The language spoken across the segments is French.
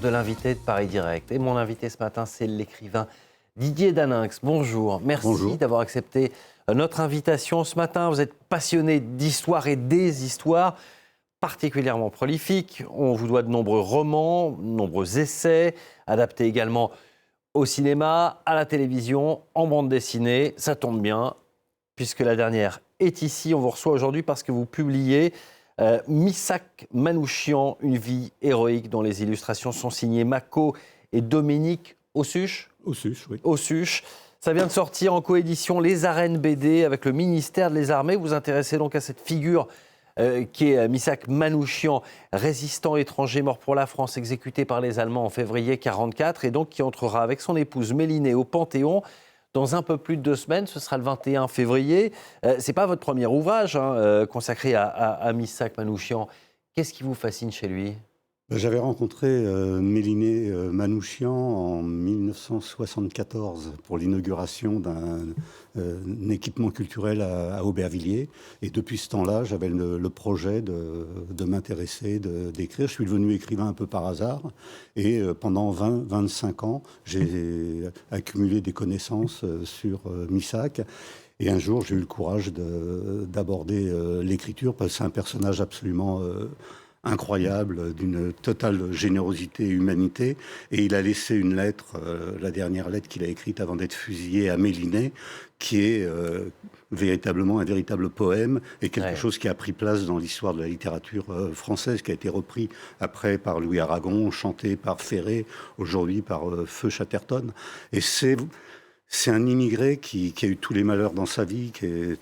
de l'invité de Paris Direct. Et mon invité ce matin, c'est l'écrivain Didier Daninx. Bonjour, merci d'avoir accepté notre invitation ce matin. Vous êtes passionné d'histoire et des histoires, particulièrement prolifiques. On vous doit de nombreux romans, de nombreux essais, adaptés également au cinéma, à la télévision, en bande dessinée. Ça tombe bien, puisque la dernière est ici. On vous reçoit aujourd'hui parce que vous publiez Missak Manouchian, une vie héroïque, dont les illustrations sont signées Mako et Dominique Ossuch. Ossuch, oui. Ossuch. Ça vient de sortir en coédition Les Arènes BD avec le ministère des Armées. Vous vous intéressez donc à cette figure qui est Missak Manouchian, résistant étranger mort pour la France, exécuté par les Allemands en février 1944, et donc qui entrera avec son épouse Mélinée au Panthéon dans un peu plus de 2 semaines. Ce sera le 21 février. Ce n'est pas votre premier ouvrage consacré à Missak Manouchian. Qu'est-ce qui vous fascine chez lui ? J'avais rencontré Mélinée Manouchian en 1974 pour l'inauguration d'un équipement culturel à Aubervilliers. Et depuis ce temps-là, j'avais le projet de m'intéresser, d'écrire. Je suis devenu écrivain un peu par hasard. Et pendant 25 ans, j'ai accumulé des connaissances sur Missak. Et un jour, j'ai eu le courage d'aborder l'écriture, parce que c'est un personnage absolument incroyable, d'une totale générosité et humanité. Et il a laissé une lettre, la dernière lettre qu'il a écrite avant d'être fusillé, à Mélinée, qui est véritablement un véritable poème et quelque chose qui a pris place dans l'histoire de la littérature française, qui a été repris après par Louis Aragon, chanté par Ferré, aujourd'hui par Feu Chatterton. Et c'est un immigré qui a eu tous les malheurs dans sa vie,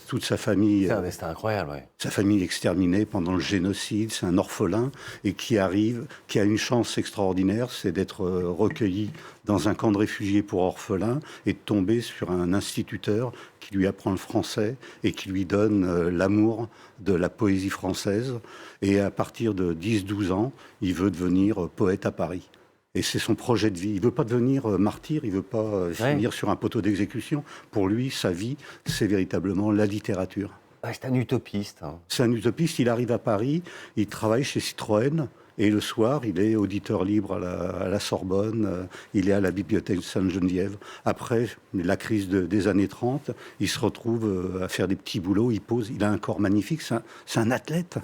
toute sa famille. C'est un destin incroyable, oui. Sa famille exterminée pendant le génocide, c'est un orphelin et qui a une chance extraordinaire, c'est d'être recueilli dans un camp de réfugiés pour orphelins et de tomber sur un instituteur qui lui apprend le français et qui lui donne l'amour de la poésie française. Et à partir de 10-12 ans, il veut devenir poète à Paris. Et c'est son projet de vie. Il ne veut pas devenir martyr, il ne veut pas finir sur un poteau d'exécution. Pour lui, sa vie, c'est véritablement la littérature. C'est un utopiste. C'est un utopiste, il arrive à Paris, il travaille chez Citroën, et le soir, il est auditeur libre à la Sorbonne, il est à la bibliothèque Sainte-Geneviève. Après la crise des années 30, il se retrouve à faire des petits boulots, il a un corps magnifique, c'est un athlète.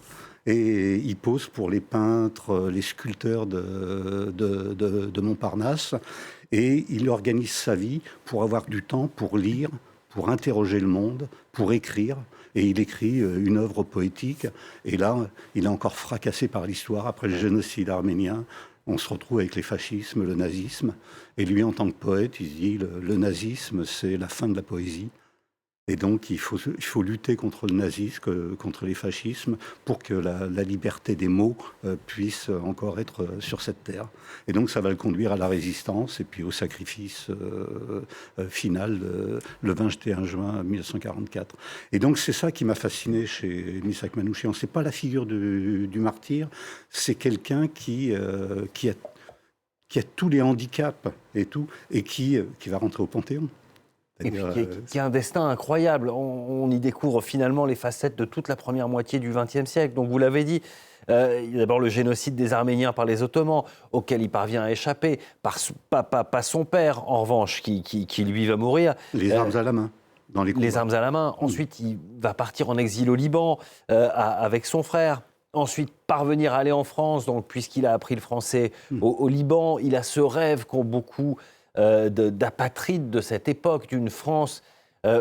Et il pose pour les peintres, les sculpteurs de Montparnasse. Et il organise sa vie pour avoir du temps pour lire, pour interroger le monde, pour écrire. Et il écrit une œuvre poétique. Et là, il est encore fracassé par l'histoire. Après le génocide arménien, on se retrouve avec les fascismes, le nazisme. Et lui, en tant que poète, il se dit le nazisme, c'est la fin de la poésie. Et donc, il faut lutter contre le nazisme, contre les fascismes, pour que la liberté des mots puisse encore être sur cette terre. Et donc, ça va le conduire à la résistance et puis au sacrifice final le 21 juin 1944. Et donc, c'est ça qui m'a fasciné chez Missak Manouchian. C'est pas la figure du martyr, c'est quelqu'un qui a tous les handicaps et tout, et qui va rentrer au Panthéon. Et puis qui a un destin incroyable. On y découvre finalement les facettes de toute la première moitié du XXe siècle. Donc vous l'avez dit, il y a d'abord le génocide des Arméniens par les Ottomans, auquel il parvient à échapper, pas son père, en revanche, qui lui va mourir. Les armes à la main. Dans les armes à la main. Ensuite, il va partir en exil au Liban avec son frère. Ensuite, parvenir à aller en France, donc, puisqu'il a appris le français au Liban. Il a ce rêve qu'ont beaucoup d'apatrides de cette époque, d'une France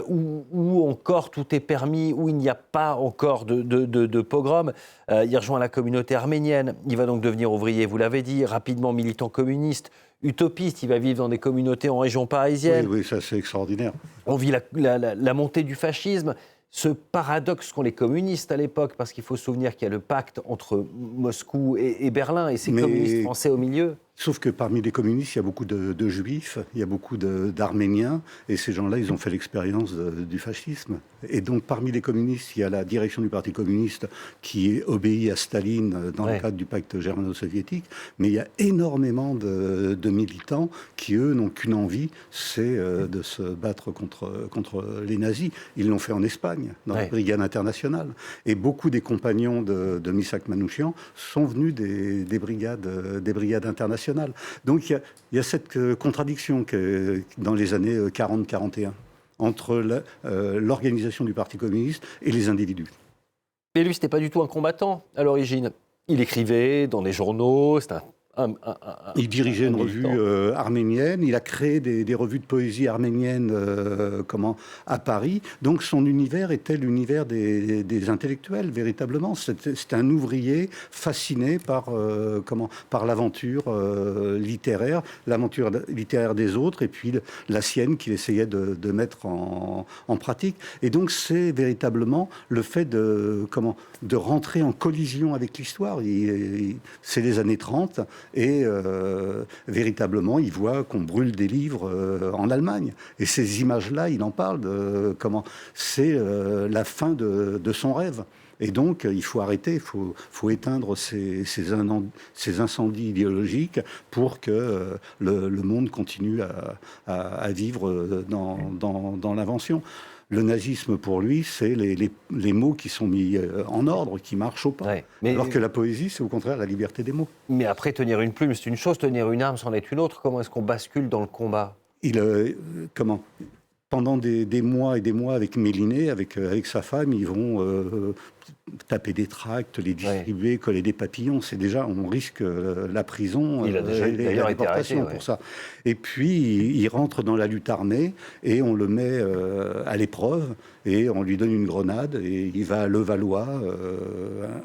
où encore tout est permis, où il n'y a pas encore de pogrom. Il rejoint la communauté arménienne, il va donc devenir ouvrier, vous l'avez dit, rapidement militant communiste, utopiste, il va vivre dans des communautés en région parisienne. Oui, ça c'est extraordinaire. On vit la montée du fascisme, ce paradoxe qu'ont les communistes à l'époque, parce qu'il faut se souvenir qu'il y a le pacte entre Moscou et Berlin, et ces communistes français au milieu. Sauf que parmi les communistes, il y a beaucoup de juifs, il y a beaucoup d'arméniens, et ces gens-là, ils ont fait l'expérience du fascisme. Et donc, parmi les communistes, il y a la direction du Parti communiste qui obéit à Staline dans le cadre du pacte germano-soviétique, mais il y a énormément de militants qui, eux, n'ont qu'une envie, c'est de se battre contre les nazis. Ils l'ont fait en Espagne, dans la brigade internationale. Et beaucoup des compagnons de Missak Manouchian sont venus des brigades internationales. nationale. Donc il y a cette contradiction dans les années 40-41 entre l'organisation du Parti communiste et les individus. Mais lui, c'était pas du tout un combattant à l'origine. Il écrivait dans des journaux, c'était il dirigeait une revue arménienne, il a créé des revues de poésie arménienne à Paris. Donc son univers était l'univers des intellectuels, véritablement. C'était un ouvrier fasciné par l'aventure littéraire des autres, et puis la sienne qu'il essayait de mettre en pratique. Et donc c'est véritablement le fait de rentrer en collision avec l'histoire. C'est les années 30. Et véritablement, il voit qu'on brûle des livres en Allemagne. Et ces images-là, il en parle c'est la fin de son rêve. Et donc, il faut arrêter, il faut éteindre ces incendies idéologiques pour que le monde continue à vivre dans l'invention. Le nazisme, pour lui, c'est les mots qui sont mis en ordre, qui marchent au pas. Ouais, alors que la poésie, c'est au contraire la liberté des mots. Mais après, tenir une plume, c'est une chose, tenir une arme, c'en est une autre. Comment est-ce qu'on bascule dans le combat ? Pendant des mois et des mois avec Méliné, avec sa femme, ils vont taper des tracts, les distribuer, coller des papillons. C'est déjà, on risque la prison et la déportation pour ça. Et puis, il rentre dans la lutte armée et on le met à l'épreuve et on lui donne une grenade et il va à Levallois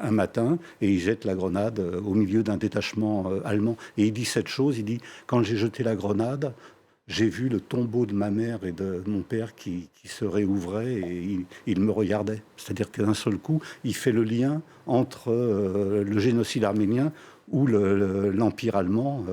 un matin et il jette la grenade au milieu d'un détachement allemand. Et il dit cette chose, il dit « Quand j'ai jeté la grenade, j'ai vu le tombeau de ma mère et de mon père qui se réouvrait et il me regardait. » C'est-à-dire que d'un seul coup, il fait le lien entre le génocide arménien où l'Empire allemand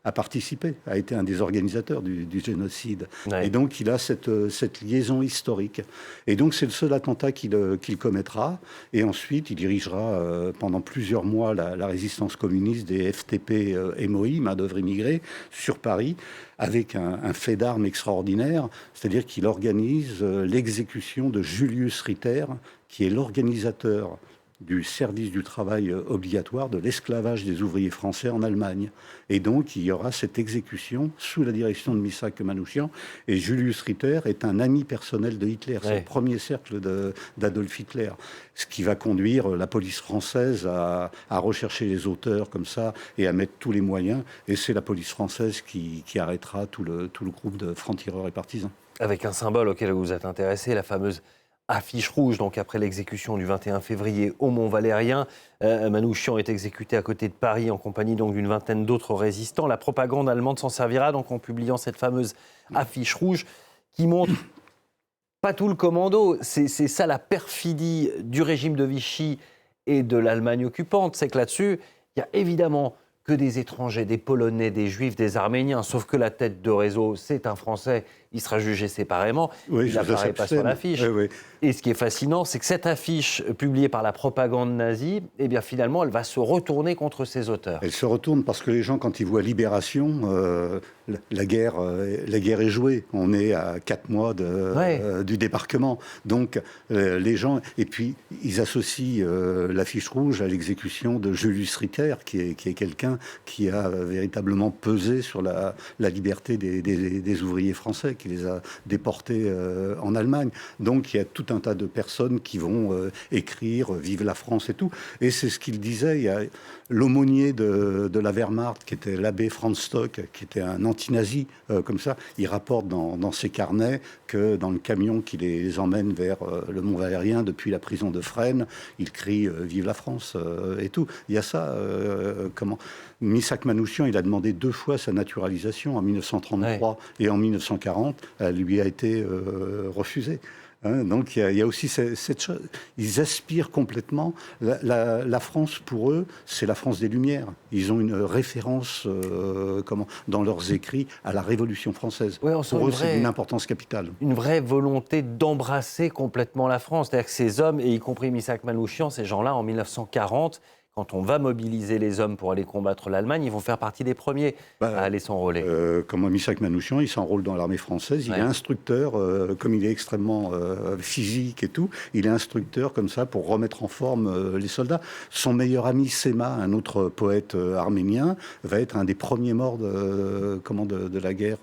a participé, a été un des organisateurs du génocide. Ouais. Et donc, il a cette liaison historique. Et donc, c'est le seul attentat qu'il commettra. Et ensuite, il dirigera pendant plusieurs mois la résistance communiste des FTP MOI, main-d'œuvre immigrée, sur Paris, avec un fait d'armes extraordinaire, c'est-à-dire qu'il organise l'exécution de Julius Ritter, qui est l'organisateur du service du travail obligatoire, de l'esclavage des ouvriers français en Allemagne. Et donc, il y aura cette exécution sous la direction de Missak Manouchian. Et Julius Ritter est un ami personnel de Hitler. C'est le premier cercle d'Adolf Hitler. Ce qui va conduire la police française à rechercher les auteurs comme ça et à mettre tous les moyens. Et c'est la police française qui arrêtera tout le groupe de francs-tireurs et partisans. Avec un symbole auquel vous êtes intéressé, la fameuse affiche rouge, donc après l'exécution du 21 février au Mont-Valérien. Manouchian est exécuté à côté de Paris en compagnie donc d'une vingtaine d'autres résistants. La propagande allemande s'en servira donc en publiant cette fameuse affiche rouge qui montre pas tout le commando. C'est ça la perfidie du régime de Vichy et de l'Allemagne occupante. C'est que là-dessus, il y a évidemment que des étrangers, des Polonais, des Juifs, des Arméniens, sauf que la tête de réseau, c'est un Français, il sera jugé séparément, il n'apparaît pas sur l'affiche. Oui. Et ce qui est fascinant, c'est que cette affiche publiée par la propagande nazie, eh bien finalement, elle va se retourner contre ses auteurs. Elle se retourne parce que les gens, quand ils voient Libération, la guerre est jouée. On est à 4 mois du débarquement. Donc les gens, et puis ils associent l'affiche rouge à l'exécution de Julius Ritter, qui est quelqu'un qui a véritablement pesé sur la liberté des ouvriers français, qui les a déportés en Allemagne. Donc il y a tout un tas de personnes qui vont écrire « Vive la France » et tout. Et c'est ce qu'il disait. Il y a l'aumônier de la Wehrmacht, qui était l'abbé Franz Stock, qui était un anti-nazi, comme ça. Il rapporte dans ses carnets que dans le camion qui les emmène vers le Mont-Valérien, depuis la prison de Fresnes, il crie « Vive la France » et tout. Il y a ça. Missak Manouchian, il a demandé 2 fois sa naturalisation, en 1933 et en 1940. Elle lui a été refusée. Donc il y a aussi cette chose. Ils aspirent complètement. La France, pour eux, c'est la France des Lumières. Ils ont une référence dans leurs écrits à la Révolution française. Ouais, pour eux, c'est d'une importance capitale. Une vraie volonté d'embrasser complètement la France. C'est-à-dire que ces hommes, et y compris Missak Manouchian, ces gens-là, en 1940, quand on va mobiliser les hommes pour aller combattre l'Allemagne, ils vont faire partie des premiers à aller s'enrôler. Comme Missak Manouchian, il s'enrôle dans l'armée française. Il est instructeur, comme il est extrêmement physique et tout, il est instructeur comme ça pour remettre en forme les soldats. Son meilleur ami, Sema, un autre poète arménien, va être un des premiers morts de la guerre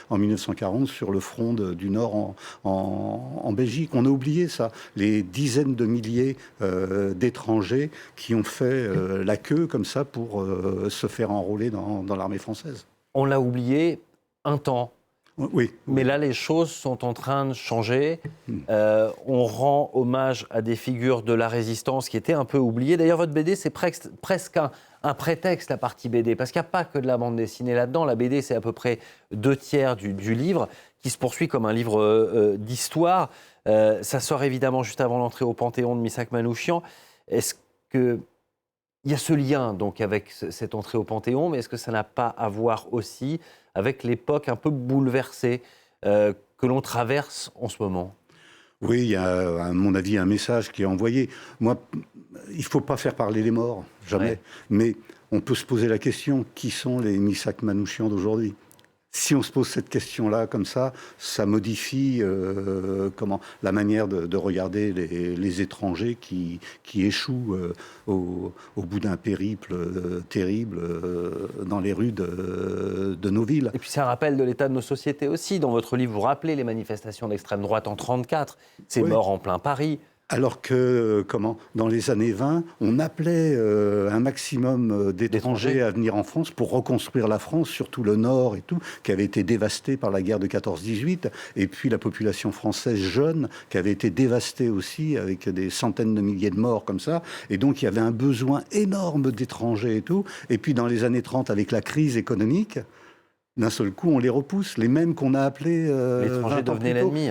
en 1940 sur le front du Nord en Belgique. On a oublié ça. Les dizaines de milliers d'étrangers qui ont fait la queue comme ça pour se faire enrôler dans l'armée française. On l'a oublié un temps. Oui. Mais là, les choses sont en train de changer. On rend hommage à des figures de la résistance qui étaient un peu oubliées. D'ailleurs, votre BD, c'est presque un prétexte, la partie BD, parce qu'il n'y a pas que de la bande dessinée là-dedans. La BD, c'est à peu près 2/3 du livre, qui se poursuit comme un livre d'histoire. Ça sort évidemment juste avant l'entrée au Panthéon de Missak Manouchian. Est-ce que... Il y a ce lien donc avec cette entrée au Panthéon, mais est-ce que ça n'a pas à voir aussi avec l'époque un peu bouleversée que l'on traverse en ce moment ? Oui, il y a, à mon avis, un message qui est envoyé. Moi, il ne faut pas faire parler les morts, jamais. Ouais. Mais on peut se poser la question, qui sont les Missak Manouchian d'aujourd'hui ? Si on se pose cette question-là, comme ça modifie la manière de regarder les étrangers qui échouent au bout d'un périple terrible dans les rues de nos villes. Et puis c'est un rappel de l'état de nos sociétés aussi. Dans votre livre, vous rappelez les manifestations d'extrême droite en 1934, ces morts en plein Paris. Alors que, dans les années 20, on appelait un maximum d'étrangers à venir en France pour reconstruire la France, surtout le Nord et tout, qui avait été dévasté par la guerre de 14-18, et puis la population française jeune, qui avait été dévastée aussi, avec des centaines de milliers de morts comme ça, et donc il y avait un besoin énorme d'étrangers et tout, et puis dans les années 30, avec la crise économique, d'un seul coup, on les repousse, les mêmes qu'on a appelés l'étranger devenait l'ennemi.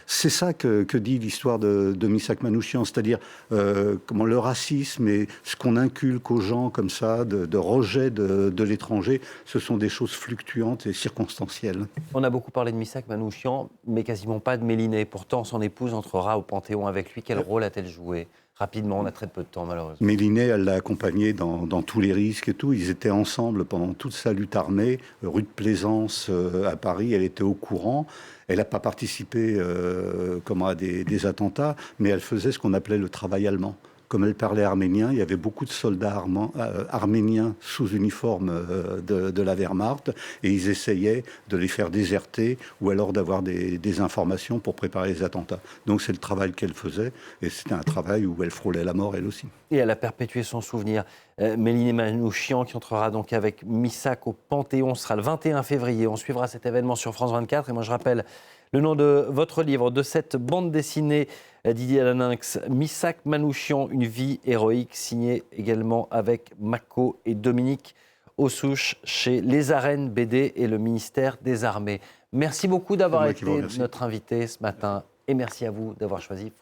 C'est ça que dit l'histoire de Missak Manouchian, c'est-à-dire le racisme et ce qu'on inculque aux gens comme ça, de rejet de l'étranger, ce sont des choses fluctuantes et circonstancielles. On a beaucoup parlé de Missak Manouchian, mais quasiment pas de Méliné. Pourtant, son épouse entrera au Panthéon avec lui. Quel rôle a-t-elle joué ? Rapidement, on a très peu de temps, malheureusement. Méliné, elle l'a accompagné dans tous les risques et tout. Ils étaient ensemble pendant toute sa lutte armée, rue de Plaisance à Paris. Elle était au courant. Elle n'a pas participé à des attentats, mais elle faisait ce qu'on appelait le travail allemand. Comme elle parlait arménien, il y avait beaucoup de soldats arméniens sous uniforme de la Wehrmacht, et ils essayaient de les faire déserter ou alors d'avoir des informations pour préparer les attentats. Donc c'est le travail qu'elle faisait, et c'était un travail où elle frôlait la mort elle aussi. Et elle a perpétué son souvenir. Méliné Manouchian, qui entrera donc avec Missak au Panthéon, sera le 21 février. On suivra cet événement sur France 24. Et moi, je rappelle le nom de votre livre, de cette bande dessinée Didier Daninx, Missak Manouchian, une vie héroïque, signé également avec Mako et Dominique Ossouche chez Les Arènes BD et le ministère des Armées. Merci beaucoup d'avoir été notre invité ce matin et merci à vous d'avoir choisi